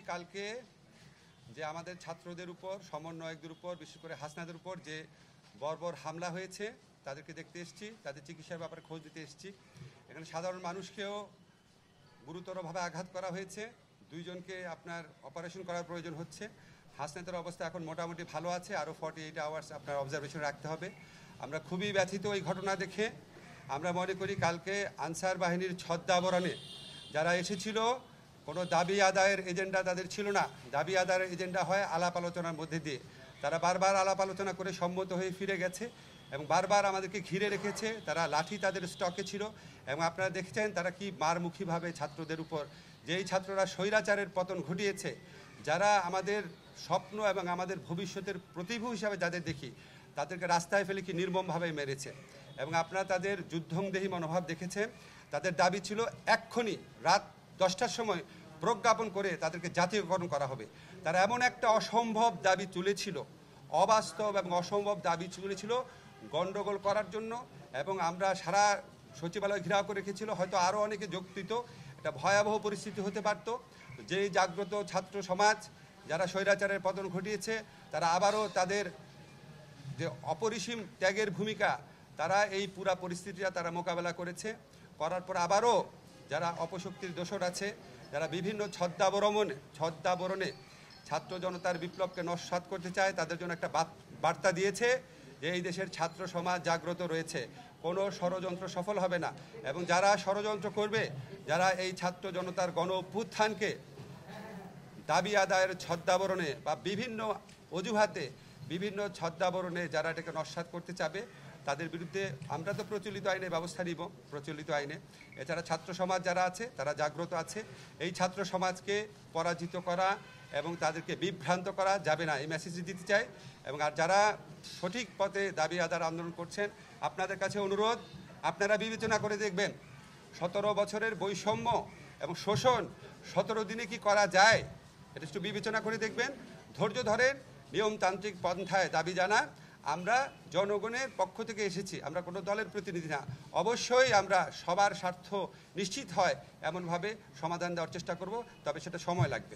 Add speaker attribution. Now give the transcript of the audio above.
Speaker 1: কালকে যে আমাদের ছাত্রদের উপর, সমন্বয়কদের উপর, বিশেষ করে হাসনাদের উপর যে বর্বর হামলা হয়েছে, তাদেরকে দেখতে এসেছি, তাদের চিকিৎসার ব্যাপারে খোঁজ দিতে এসেছি। এখানে সাধারণ মানুষকেও গুরুতরভাবে আঘাত করা হয়েছে। দুইজনকে আপনার অপারেশন করার প্রয়োজন হচ্ছে। হাসনাতের অবস্থা এখন মোটামুটি ভালো আছে, আরও 48 আওয়ার্স আপনার অবজারভেশন রাখতে হবে। আমরা খুবই ব্যথিত এই ঘটনা দেখে। আমরা মনে করি কালকে আনসার বাহিনীর ছদ্মাবরণে যারা এসেছিল, কোনো দাবি আদায়ের এজেন্ডা তাদের ছিল না। দাবি আদায়ের এজেন্ডা হয় আলাপ আলোচনার মধ্যে দিয়ে। তারা বারবার আলাপ আলোচনা করে সম্মত হয়ে ফিরে গেছে এবং বারবার আমাদেরকে ঘিরে রেখেছে। তারা লাঠি তাদের স্টকে ছিল এবং আপনারা দেখছেন তারা কি মারমুখীভাবে ছাত্রদের উপর, যেই ছাত্ররা স্বৈরাচারের পতন ঘটিয়েছে, যারা আমাদের স্বপ্ন এবং আমাদের ভবিষ্যতের প্রতিভূ হিসাবে যাদের দেখি, তাদেরকে রাস্তায় ফেলে কি নির্মমভাবে মেরেছে। এবং আপনারা তাদের যুদ্ধংদেহী মনোভাব দেখেছেন। তাদের দাবি ছিল এক্ষুনি রাত 10টার সময় প্রজ্ঞাপন করে তাদেরকে জাতীয়করণ করা হবে। তারা এমন একটা অসম্ভব দাবি তুলেছিল, অবাস্তব এবং অসম্ভব দাবি তুলেছিল গণ্ডগোল করার জন্য। এবং আমরা সারা সচিবালয় ঘেরাও করে রেখেছিল, হয়তো আরও অনেকে যোগ দিত। একটা ভয়াবহ পরিস্থিতি হতে পারত। যেই জাগ্রত ছাত্র সমাজ যারা স্বৈরাচারের পতন ঘটিয়েছে, তারা আবারও তাদের যে অপরিসীম ত্যাগের ভূমিকা, তারা এই পুরা পরিস্থিতিটা তারা মোকাবেলা করার পর আবারও যারা অপশক্তির দোসর আছে, যারা বিভিন্ন ছদ্মাবরণে ছাত্র জনতার বিপ্লবকে নস্যাৎ করতে চায়, তাদের জন্য একটা বার্তা দিয়েছে যে এই দেশের ছাত্র সমাজ জাগ্রত রয়েছে, কোনো ষড়যন্ত্র সফল হবে না। এবং যারা ষড়যন্ত্র করবে, যারা এই ছাত্র জনতার গণ অভ্যুত্থানকে দাবি আদায়ের ছদ্মাবরণে বা বিভিন্ন অজুহাতে, বিভিন্ন ছদ্মাবরণে যারা এটাকে নস্যাৎ করতে চাবে, তাদের বিরুদ্ধে আমরা তো প্রচলিত আইনে ব্যবস্থা নিব, প্রচলিত আইনে। এছাড়া ছাত্র সমাজ যারা আছে তারা জাগ্রত আছে। এই ছাত্র সমাজকে পরাজিত করা এবং তাদেরকে বিভ্রান্ত করা যাবে না, এই মেসেজ দিতে চাই। এবং আর যারা সঠিক পথে দাবি আদায়ের আন্দোলন করছেন, আপনাদের কাছে অনুরোধ, আপনারা বিবেচনা করে দেখবেন 17 বছরের বৈষম্য এবং শোষণ 17 দিনে কি করা যায়, এটা একটু বিবেচনা করে দেখবেন। ধৈর্য ধরেন, নিয়মতান্ত্রিক পন্থায় দাবি জানান। আমরা জনগণের পক্ষ থেকে এসেছি, আমরা কোনো দলের প্রতিনিধি না। অবশ্যই আমরা সবার স্বার্থ নিশ্চিত হয় এমনভাবে সমাধান দেওয়ার চেষ্টা করব, তবে সেটা সময় লাগবে।